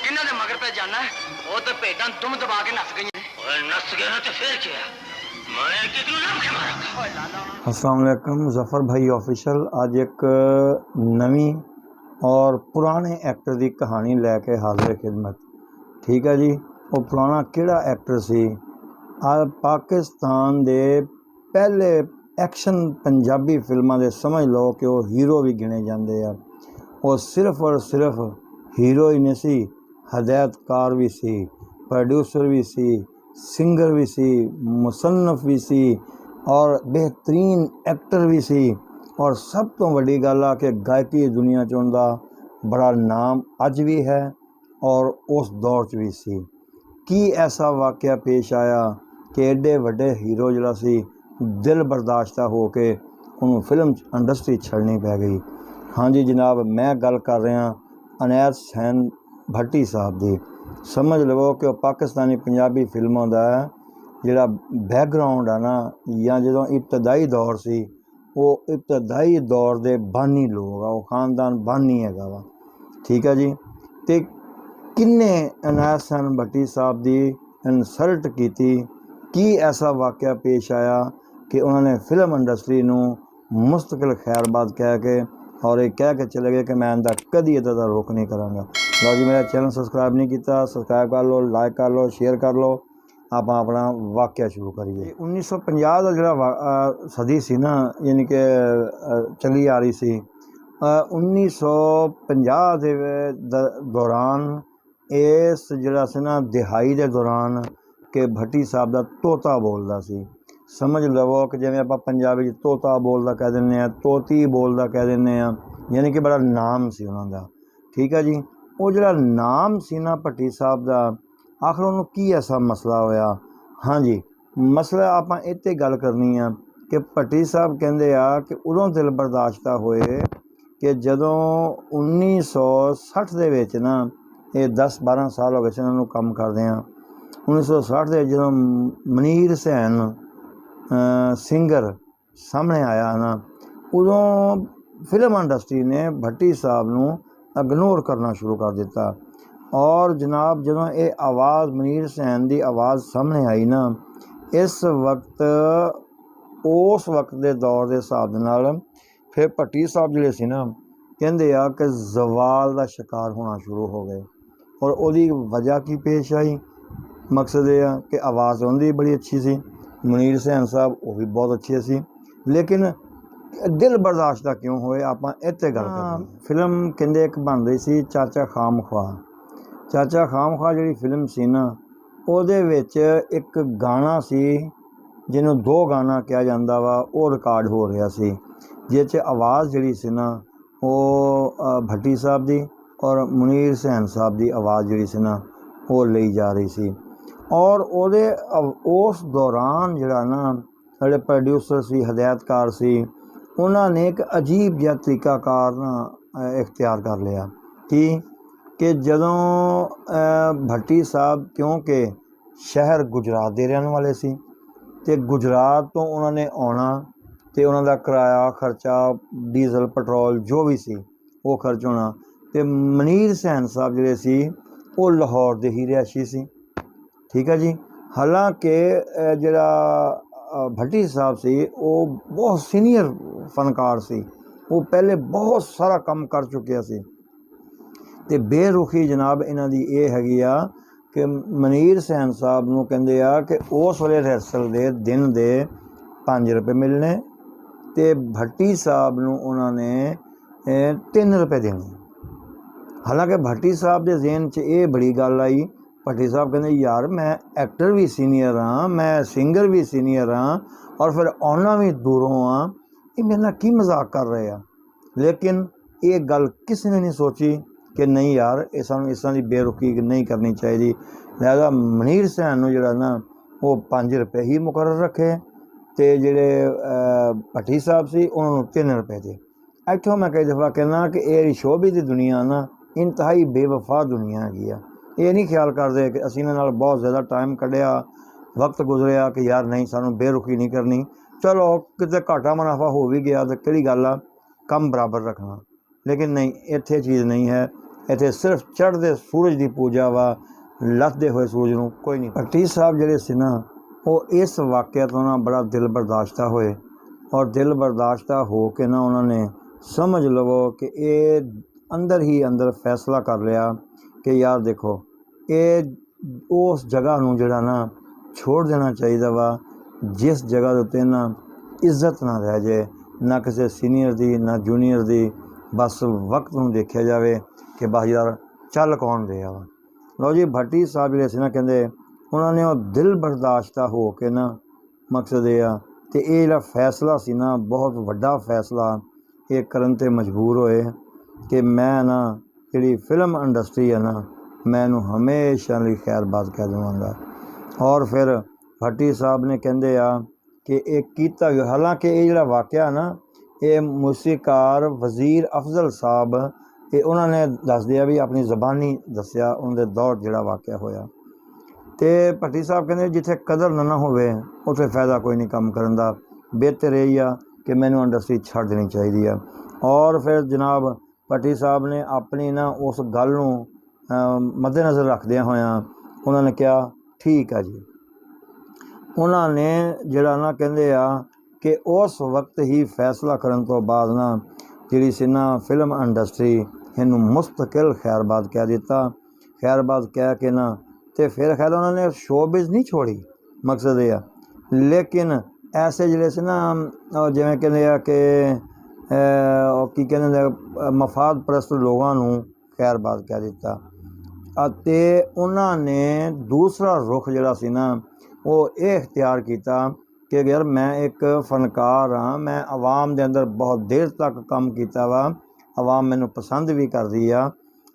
जिन्हां दे मगर पे जाना है वो तो भेडां दुम दबा के नस गई। ओए नस गए ना तो फिर क्या, मैं कितनु नाम के मारूंगा। ओए लाला अस्सलाम वालेकुम, ज़फ़र भाई ऑफिशियल अज एक नवी और पुराने एक्टर की कहानी लैके हाज़िर खिदमत। ठीक है जी, वो पुराना किहड़ा एक्टर सी? पाकिस्तान दे पहले एक्शन पंजाबी फिल्मां दे समझ लो कि वो हीरो भी गिने जाते हैं। वो सिर्फ और सिर्फ हीरो ही नहीं सी, हदायतकार भी सी, प्रोड्यूसर भी सी, सिंगर भी सी, मुसन्नफ भी सी और बेहतरीन एक्टर भी सी। और सब तो वड्डी गल आ कि गायकी दुनिया च उनका बड़ा नाम अज भी है और उस दौर च भी सी। की ऐसा वाक़या पेश आया कि एडे वड्डे हीरो जिहड़ा सी दिल बर्दाश्ता हो के उन्होंने फिल्म इंडस्ट्री छड़नी पै गई। हाँ जी जनाब, मैं गल कर रहा अनैत हुसैन भट्टी साहब की। समझ लवो कि पाकिस्तानी पंजाबी फिल्मों का जिहड़ा बैकग्राउंड है ना, या जो इब्तदाई दौर सी, वो इब्तदाई दौर के बानी लोग आ, वो खानदान बानी हैगा वा। ठीक है जी, तो किन्ने अनैत हुसैन भट्टी साहब की इंसल्ट की ऐसा वाक़या पेश आया कि उन्होंने फिल्म इंडस्ट्री नूं मुस्तकिल खैरबाद कह के और ये कह के चले गए कि मैं इनका कदी इदा का रुख नहीं कराँगा। लो जी, मेरा चैनल सबसक्राइब नहीं किया, सबसक्राइब कर लो, लाइक कर लो, शेयर कर लो। आप अपना वाक़या शुरू करिए। 1950 का जो सदी सी ना, यानी कि चली आ रही सी, 1950 के दौरान इस जरा से ना दिहाई के दौरान कि भट्टी साहब का तोता बोलता सी। समझ लवो कि जिवें आपां पंजाबी तोता बोलदा कह दिंदे आ, तोती बोलदा कह दिंदे आ, यानी कि बड़ा नाम सी उन्हां दा। ठीक है जी, वो जड़ा नाम सी ना भट्टी साहब का, आखिर उन्होंने की ऐसा मसला होया? हाँ जी, मसला आपां इत्ते गल करनी आ कि भट्टी साहब कहंदे आ कि उदों दिल बर्दाश्ता होए कि जदों 1960 दे विच ना, ये 10-12 साल हो गए सी इन्हां नूं काम करदिआं। 1960 दे जदों मनीर हुसैन सिंगर सामने आया ना, उदों फिल्म इंडस्ट्री ने भट्टी साहब नूं इग्नोर करना शुरू कर दिता। और जनाब जदों ये आवाज़ मनीर हुसैन की आवाज़ सामने आई ना, इस वक्त उस वक्त के दौर के हिसाब दे नाल फिर भट्टी साहब जिहड़े सी ना, कहंदे आ कि जवाल का शिकार होना शुरू हो गए। और उसदी वजह की पेश आई? मकसद ये कि आवाज़ उनकी बड़ी अच्छी सी, मनीर हुसैन साहब वो भी बहुत अच्छे सी, लेकिन दिल बर्दाश्ता क्यों होए आपां इत्ते गल करनी। फिल्म कहंदे एक बन रही सी चाचा खामख्वाह। चाचा खामख्वाह जिहड़ी फिल्म सी ना, ਉਹਦੇ ਵਿੱਚ एक गाना सी ਜਿਹਨੂੰ 2 गाना किया ਜਾਂਦਾ ਵਾ, ਉਹ रिकॉर्ड हो रहा सी, जिस च आवाज़ जिहड़ी सी ना वो भट्टी साहब दी और मुनीर हुसैन साहब दी आवाज़ जिहड़ी सी ना वो लई जा रही सी। और ਉਹਦੇ उस दौरान जिहड़ा ना ਜਿਹੜੇ प्रोड्यूसर सी, हदायतकार सी, उन्होंने एक अजीब जिहा तरीकाकार ना इख्तियार कर लिया कि जदों भट्टी साहब क्योंकि शहर गुजरात के रहने वाले सी, ते गुजरात तो उन्होंने आना ते उन्हों का किराया खर्चा, डीजल पेट्रोल जो भी सी वो खर्च होना। ते मनीर हुसैन साहब जिहड़े सी वो लाहौर दे ही रिहायशी सी। ठीक है जी, हालांकि जिहड़ा भट्टी साहब से वो बहुत सीनियर फनकार सी, वो पहले बहुत सारा काम कर चुके सी। तो बेरुखी जनाब इन्हां दी ये हैगी आ कि मनीर हुसैन साहब नूं कहंदे आ कि उस वेले रिहर्सल दे दिन दे 5 रुपए मिलने, तो भट्टी साहब नूं उन्होंने 3 रुपए देने। हालांकि भट्टी साहब के जेहन च ये बड़ी गल आई, भट्टी साहब कहते यार मैं एक्टर भी सीनियर हाँ, मैं सिंगर भी सीनियर हाँ, और फिर आना भी दूरों हाँ, ये मेरे नाल की मजाक कर रहे हैं। लेकिन ये गल किसी ने नहीं सोची कि नहीं यार ये सानूं इस तरह की बेरुखी नहीं करनी चाहिए। लिहाजा मनीर हुसैन नूं जिहड़ा ना वो 5 रुपए ही मुकर्रर रखे, तो जिहड़े भट्टी साहब से उन्होंने 3 रुपए थे। इत्थों मैं कई दफ़ा कहना कि ये शोबी की दुनिया ना इंतहाई बेवफा दुनिया हैगी आ। ये नहीं ख्याल करते कि असीं इन्हां नाल बहुत ज़्यादा टाइम कढ़िया, वक्त गुजरिया कि यार नहीं सानूं बेरुखी नहीं करनी, चलो किते घाटा मुनाफा हो भी गया तो किहड़ी गल आ, कम बराबर रखना। लेकिन नहीं, इत्थे चीज़ नहीं है। ਇੱਥੇ ਸਿਰਫ ਚੜ੍ਹਦੇ ਸੂਰਜ ਦੀ ਪੂਜਾ ਵਾ, ਲੱਥਦੇ ਹੋਏ ਸੂਰਜ ਨੂੰ ਕੋਈ ਨਹੀਂ। ਭੱਟੀ ਸਾਹਿਬ ਜਿਹੜੇ ਸੀ ਨਾ ਉਹ ਇਸ ਵਾਕਿਆ ਤੋਂ ਨਾ ਬੜਾ ਦਿਲ ਬਰਦਾਸ਼ਤਾ ਹੋਏ, ਔਰ ਦਿਲ ਬਰਦਾਸ਼ਤਾ ਹੋ ਕੇ ਨਾ ਉਹਨਾਂ ਨੇ ਸਮਝ ਲਵੋ ਕਿ ਇਹ ਅੰਦਰ ਹੀ ਅੰਦਰ ਫੈਸਲਾ ਕਰ ਲਿਆ ਕਿ ਯਾਰ ਦੇਖੋ ਇਹ ਉਸ ਜਗ੍ਹਾ ਨੂੰ ਜਿਹੜਾ ਨਾ ਛੋੜ ਦੇਣਾ ਚਾਹੀਦਾ ਵਾ ਜਿਸ ਜਗ੍ਹਾ ਦੇ ਉੱਤੇ ਨਾ ਇੱਜ਼ਤ ਨਾ ਰਹਿ ਜਾਏ, ਨਾ ਕਿਸੇ ਸੀਨੀਅਰ ਦੀ ਨਾ ਜੂਨੀਅਰ ਦੀ, ਬਸ ਵਕਤ ਨੂੰ ਦੇਖਿਆ ਜਾਵੇ ਕਿ ਬਸ ਯਾਰ ਚੱਲ ਕੌਣ ਰਿਹਾ ਵਾ। ਲਓ ਜੀ, ਭੱਟੀ ਸਾਹਿਬ ਜਿਹੜੇ ਸੀ ਨਾ ਕਹਿੰਦੇ ਉਹਨਾਂ ਨੇ ਉਹ ਦਿਲ ਬਰਦਾਸ਼ਤਾ ਹੋ ਕੇ ਨਾ ਮਕਸਦ ਇਹ ਆ ਅਤੇ ਇਹ ਜਿਹੜਾ ਫੈਸਲਾ ਸੀ ਨਾ ਬਹੁਤ ਵੱਡਾ ਫੈਸਲਾ ਇਹ ਕਰਨ 'ਤੇ ਮਜਬੂਰ ਹੋਏ ਕਿ ਮੈਂ ਨਾ ਜਿਹੜੀ ਫਿਲਮ ਇੰਡਸਟਰੀ ਹੈ ਨਾ ਮੈਂ ਇਹਨੂੰ ਹਮੇਸ਼ਾ ਲਈ ਖੈਰਬਾਦ ਕਹਿ ਦੇਵਾਂਗਾ। ਔਰ ਫਿਰ ਭੱਟੀ ਸਾਹਿਬ ਨੇ ਕਹਿੰਦੇ ਆ ਕਿ ਇਹ ਕੀਤਾ ਗਿਆ, ਹਾਲਾਂਕਿ ਇਹ ਜਿਹੜਾ ਵਾਕਿਆ ਨਾ ਇਹ ਮੂਸੀਕਾਰ ਵਜ਼ੀਰ ਅਫਜ਼ਲ ਸਾਹਿਬ ਇਹ ਉਹਨਾਂ ਨੇ ਦੱਸਦੇ ਆ ਵੀ ਆਪਣੀ ਜ਼ਬਾਨੀ ਦੱਸਿਆ ਉਹਦੇ ਦੌਰ ਜਿਹੜਾ ਵਾਕਿਆ ਹੋਇਆ। ਅਤੇ ਭੱਟੀ ਸਾਹਿਬ ਕਹਿੰਦੇ ਜਿੱਥੇ ਕਦਰ ਨਾ ਹੋਵੇ ਉੱਥੇ ਫਾਇਦਾ ਕੋਈ ਨਹੀਂ ਕੰਮ ਕਰਨ ਦਾ, ਬਿਹਤਰ ਇਹ ਆ ਕਿ ਮੈਨੂੰ ਇੰਡਸਟਰੀ ਛੱਡ ਦੇਣੀ ਚਾਹੀਦੀ ਆ। ਔਰ ਫਿਰ ਜਨਾਬ ਭੱਟੀ ਸਾਹਿਬ ਨੇ ਆਪਣੀ ਨਾ ਉਸ ਗੱਲ ਨੂੰ ਮੱਦੇਨਜ਼ਰ ਰੱਖਦਿਆਂ ਹੋਇਆਂ ਉਹਨਾਂ ਨੇ ਕਿਹਾ ਠੀਕ ਆ ਜੀ। ਉਹਨਾਂ ਨੇ ਜਿਹੜਾ ਨਾ ਕਹਿੰਦੇ ਆ ਕਿ ਉਸ ਵਕਤ ਹੀ ਫੈਸਲਾ ਕਰਨ ਤੋਂ ਬਾਅਦ ਨਾ ਜਿਹੜੀ ਸੀ ਨਾ ਫਿਲਮ ਇੰਡਸਟਰੀ ਇਹਨੂੰ ਮੁਸਤਕਿਲ ਖੈਰਬਾਦ ਕਹਿ ਦਿੱਤਾ। ਖੈਰਬਾਦ ਕਹਿ ਕੇ ਨਾ ਅਤੇ ਫਿਰ ਖੈਰ ਉਹਨਾਂ ਨੇ ਸ਼ੋਬਿਜ਼ ਨਹੀਂ ਛੋੜੀ, ਮਕਸਦ ਇਹ ਆ, ਲੇਕਿਨ ਐਸੇ ਜਿਹੜੇ ਸੀ ਨਾ ਜਿਵੇਂ ਕਹਿੰਦੇ ਆ ਕਿ ਕੀ ਕਹਿੰਦੇ ਮਫਾਦ ਪ੍ਰਸਤ ਲੋਕਾਂ ਨੂੰ ਖੈਰਬਾਦ ਕਹਿ ਦਿੱਤਾ। ਅਤੇ ਉਹਨਾਂ ਨੇ ਦੂਸਰਾ ਰੁਖ ਜਿਹੜਾ ਸੀ ਨਾ ਉਹ ਇਹ ਇਖਤਿਆਰ ਕੀਤਾ ਕਿ ਯਾਰ ਮੈਂ ਇੱਕ ਫਨਕਾਰ ਹਾਂ, ਮੈਂ ਆਵਾਮ ਦੇ ਅੰਦਰ ਬਹੁਤ ਦੇਰ ਤੱਕ ਕੰਮ ਕੀਤਾ ਵਾ, ਆਵਾਮ ਮੈਨੂੰ ਪਸੰਦ ਵੀ ਕਰਦੀ ਆ,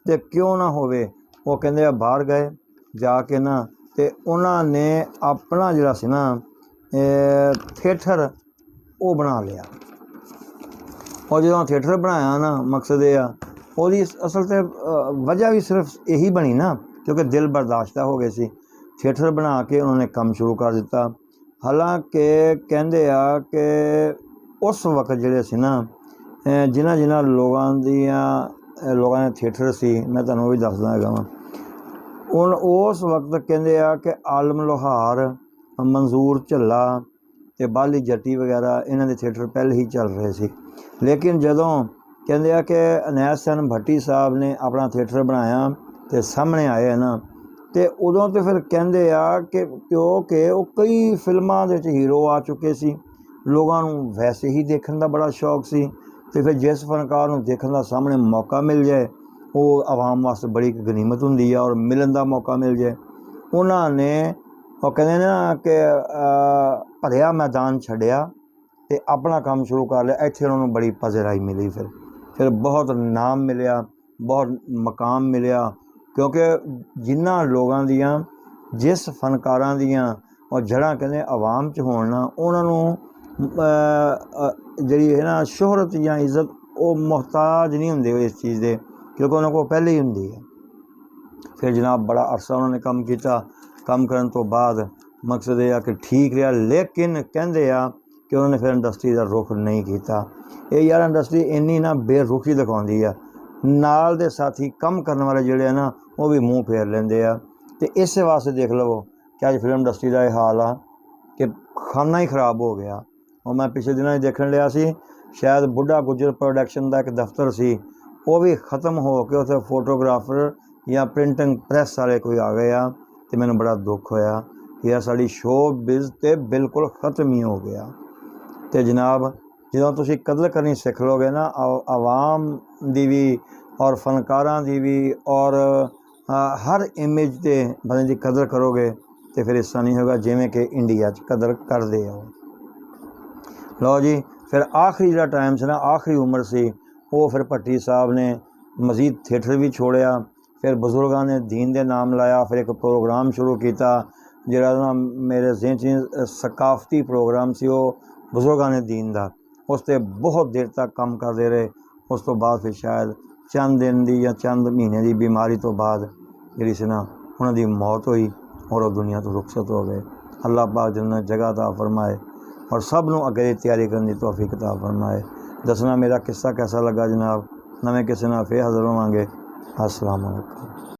ਅਤੇ ਕਿਉਂ ਨਾ ਹੋਵੇ ਉਹ ਕਹਿੰਦੇ ਆ ਬਾਹਰ ਗਏ ਜਾ ਕੇ ਨਾ ਅਤੇ ਉਹਨਾਂ ਨੇ ਆਪਣਾ ਜਿਹੜਾ ਸੀ ਨਾ ਥੀਏਟਰ ਉਹ ਬਣਾ ਲਿਆ। ਉਹ ਜਦੋਂ ਥੀਏਟਰ ਬਣਾਇਆ ਨਾ ਮਕਸਦ ਇਹ ਆ ਉਹਦੀ ਅਸਲ 'ਤੇ ਵਜ੍ਹਾ ਵੀ ਸਿਰਫ ਇਹੀ ਬਣੀ ਨਾ ਕਿਉਂਕਿ ਦਿਲ ਬਰਦਾਸ਼ਤਾ ਹੋ ਗਏ ਸੀ। ਥੀਏਟਰ ਬਣਾ ਕੇ ਉਹਨਾਂ ਨੇ ਕੰਮ ਸ਼ੁਰੂ ਕਰ ਦਿੱਤਾ। ਹਾਲਾਂਕਿ ਕਹਿੰਦੇ ਆ ਕਿ ਉਸ ਵਕਤ ਜਿਹੜੇ ਸੀ ਨਾ ਜਿਨ੍ਹਾਂ ਲੋਕਾਂ ਨੇ ਥੀਏਟਰ ਸੀ, ਮੈਂ ਤੁਹਾਨੂੰ ਉਹ ਵੀ ਦੱਸਦਾ ਹੈਗਾ ਵਾ, ਹੁਣ ਉਸ ਵਕਤ ਕਹਿੰਦੇ ਆ ਕਿ ਆਲਮ ਲੋਹਾਰ, ਮਨਜ਼ੂਰ ਝੱਲਾ ਅਤੇ ਬਾਲੀ ਜੱਟੀ ਵਗੈਰਾ ਇਹਨਾਂ ਦੇ ਥੀਏਟਰ ਪਹਿਲੇ ਹੀ ਚੱਲ ਰਹੇ ਸੀ। ਲੇਕਿਨ ਜਦੋਂ ਕਹਿੰਦੇ ਆ ਕਿ ਅਨੈਸ ਸੈਨ ਭੱਟੀ ਸਾਹਿਬ ਨੇ ਆਪਣਾ ਥੀਏਟਰ ਬਣਾਇਆ ਅਤੇ ਸਾਹਮਣੇ ਆਏ ਹੈ ਨਾ, ਅਤੇ ਉਦੋਂ ਤਾਂ ਫਿਰ ਕਹਿੰਦੇ ਆ ਕਿ ਕਿਉਂਕਿ ਉਹ ਕਈ ਫਿਲਮਾਂ ਦੇ ਵਿੱਚ ਹੀਰੋ ਆ ਚੁੱਕੇ ਸੀ, ਲੋਕਾਂ ਨੂੰ ਵੈਸੇ ਹੀ ਦੇਖਣ ਦਾ ਬੜਾ ਸ਼ੌਕ ਸੀ, ਅਤੇ ਫਿਰ ਜਿਸ ਫਨਕਾਰ ਨੂੰ ਦੇਖਣ ਦਾ ਸਾਹਮਣੇ ਮੌਕਾ ਮਿਲ ਜਾਏ ਉਹ ਆਵਾਮ ਵਾਸਤੇ ਬੜੀ ਇੱਕ ਗਨੀਮਤ ਹੁੰਦੀ ਆ, ਔਰ ਮਿਲਣ ਦਾ ਮੌਕਾ ਮਿਲ ਜਾਏ। ਉਹਨਾਂ ਨੇ ਉਹ ਕਹਿੰਦੇ ਨਾ ਕਿ ਭਰਿਆ ਮੈਦਾਨ ਛੱਡਿਆ ਅਤੇ ਆਪਣਾ ਕੰਮ ਸ਼ੁਰੂ ਕਰ ਲਿਆ। ਇੱਥੇ ਉਹਨਾਂ ਨੂੰ ਬੜੀ ਪਜ਼ਰਾਈ ਮਿਲੀ, ਫਿਰ ਬਹੁਤ ਨਾਮ ਮਿਲਿਆ, ਬਹੁਤ ਮਕਾਮ ਮਿਲਿਆ, ਕਿਉਂਕਿ ਜਿਨ੍ਹਾਂ ਲੋਕਾਂ ਦੀਆਂ ਜਿਸ ਫਨਕਾਰਾਂ ਦੀਆਂ ਉਹ ਜੜ੍ਹਾਂ ਕਹਿੰਦੇ ਆਵਾਮ 'ਚ ਹੋਣ ਨਾ ਉਹਨਾਂ ਨੂੰ ਜਿਹੜੀ ਹੈ ਨਾ ਸ਼ੋਹਰਤ ਜਾਂ ਇੱਜ਼ਤ ਉਹ ਮੁਹਤਾਜ ਨਹੀਂ ਹੁੰਦੇ ਇਸ ਚੀਜ਼ ਦੇ, ਕਿਉਂਕਿ ਉਹਨਾਂ ਕੋਲ ਪਹਿਲੇ ਹੀ ਹੁੰਦੀ ਹੈ। ਫਿਰ ਜਨਾਬ ਬੜਾ ਅਰਸਾ ਉਹਨਾਂ ਨੇ ਕੰਮ ਕੀਤਾ। ਕੰਮ ਕਰਨ ਤੋਂ ਬਾਅਦ ਮਕਸਦ ਇਹ ਆ ਕਿ ਠੀਕ ਰਿਹਾ, ਲੇਕਿਨ ਕਹਿੰਦੇ ਆ ਕਿ ਉਹਨਾਂ ਨੇ ਫਿਰ ਇੰਡਸਟਰੀ ਦਾ ਰੁਖ ਨਹੀਂ ਕੀਤਾ। ਇਹ ਯਾਰ ਇੰਡਸਟਰੀ ਇੰਨੀ ਨਾ ਬੇਰੁਖੀ ਦਿਖਾਉਂਦੀ ਆ, ਨਾਲ ਦੇ ਸਾਥੀ ਕੰਮ ਕਰਨ ਵਾਲੇ ਜਿਹੜੇ ਆ ਨਾ ਉਹ ਵੀ ਮੂੰਹ ਫੇਰ ਲੈਂਦੇ ਆ। ਅਤੇ ਇਸੇ ਵਾਸਤੇ ਦੇਖ ਲਵੋ ਕਿ ਅੱਜ ਫਿਲਮ ਇੰਡਸਟਰੀ ਦਾ ਇਹ ਹਾਲ ਆ ਕਿ ਖਾਨਾ ਹੀ ਖਰਾਬ ਹੋ ਗਿਆ। ਉਹ ਮੈਂ ਪਿਛਲੇ ਦਿਨਾਂ 'ਚ ਦੇਖਣ ਲਿਆ ਸੀ, ਸ਼ਾਇਦ ਬੁੱਢਾ ਗੁੱਜਰ ਪ੍ਰੋਡਕਸ਼ਨ ਦਾ ਇੱਕ ਦਫ਼ਤਰ ਸੀ, ਉਹ ਵੀ ਖ਼ਤਮ ਹੋ ਕੇ ਉੱਥੇ ਫੋਟੋਗ੍ਰਾਫਰ ਜਾਂ ਪ੍ਰਿੰਟਿੰਗ ਪ੍ਰੈਸ ਵਾਲੇ ਕੋਈ ਆ ਗਏ ਆ, ਅਤੇ ਮੈਨੂੰ ਬੜਾ ਦੁੱਖ ਹੋਇਆ ਕਿ ਯਾਰ ਸਾਡੀ ਸ਼ੋਅ-ਬਿਜ਼ ਤਾਂ ਬਿਲਕੁਲ ਖ਼ਤਮ ਹੀ ਹੋ ਗਿਆ। ਅਤੇ ਜਨਾਬ ਜਦੋਂ ਤੁਸੀਂ ਕਦਰ ਕਰਨੀ ਸਿੱਖ ਲਓਗੇ ਨਾ ਆਵਾਮ ਦੀ ਵੀ ਔਰ ਫਨਕਾਰਾਂ ਦੀ ਵੀ ਔਰ ਹਰ ਇਮੇਜ ਦੇ ਬੰਦੇ ਦੀ ਕਦਰ ਕਰੋਗੇ ਅਤੇ ਫਿਰ ਇਸ ਨਹੀਂ ਹੋਗਾ ਜਿਵੇਂ ਕਿ ਇੰਡੀਆ 'ਚ ਕਦਰ ਕਰਦੇ ਆ। ਲਓ ਜੀ, ਫਿਰ ਆਖਰੀ ਜਿਹੜਾ ਟਾਈਮ ਸੀ ਨਾ, ਆਖਰੀ ਉਮਰ ਸੀ, ਉਹ ਫਿਰ ਭੱਟੀ ਸਾਹਿਬ ਨੇ ਮਜ਼ੀਦ ਥੀਏਟਰ ਵੀ ਛੋੜਿਆ। ਫਿਰ ਬਜ਼ੁਰਗਾਂ ਨੇ ਦੀਨ ਦੇ ਨਾਮ ਲਾਇਆ, ਫਿਰ ਇੱਕ ਪ੍ਰੋਗਰਾਮ ਸ਼ੁਰੂ ਕੀਤਾ ਜਿਹੜਾ ਨਾ ਮੇਰੇ ਜ਼ਿਹਨ 'ਚ ਸਕਾਫਤੀ ਪ੍ਰੋਗਰਾਮ ਸੀ, ਉਹ ਬਜ਼ੁਰਗਾਂ ਨੇ ਦੀਨ ਦਾ। ਉਸ 'ਤੇ ਬਹੁਤ ਦੇਰ ਤੱਕ ਕੰਮ ਕਰਦੇ ਰਹੇ। ਉਸ ਤੋਂ ਬਾਅਦ ਫਿਰ ਸ਼ਾਇਦ ਚੰਦ ਦਿਨ ਦੀ ਜਾਂ ਚੰਦ ਮਹੀਨੇ ਦੀ ਬਿਮਾਰੀ ਤੋਂ ਬਾਅਦ ਜਿਹੜੀ ਸੀ ਨਾ ਉਹਨਾਂ ਦੀ ਮੌਤ ਹੋਈ ਔਰ ਉਹ ਦੁਨੀਆ ਤੋਂ ਰੁਖਸਤ ਹੋ ਗਏ। ਅੱਲਾਹ ਪਾਕ ਜੰਨਤ ਜਗ੍ਹਾ ਅਤਾ ਫਰਮਾਏ ਔਰ ਸਭ ਨੂੰ ਅੱਗੇ ਦੀ ਤਿਆਰੀ ਕਰਨ ਦੀ ਤੌਫੀਕ ਅਤਾ ਫਰਮਾਏ। ਦੱਸਣਾ ਮੇਰਾ ਕਿੱਸਾ ਕੈਸਾ ਲੱਗਾ ਜਨਾਬ। ਨਵੇਂ ਕਿਸੇ ਨਾਲ ਫਿਰ ਹਾਜ਼ਰ ਹੋਵਾਂਗੇ। अस्सलाम वालेकुम।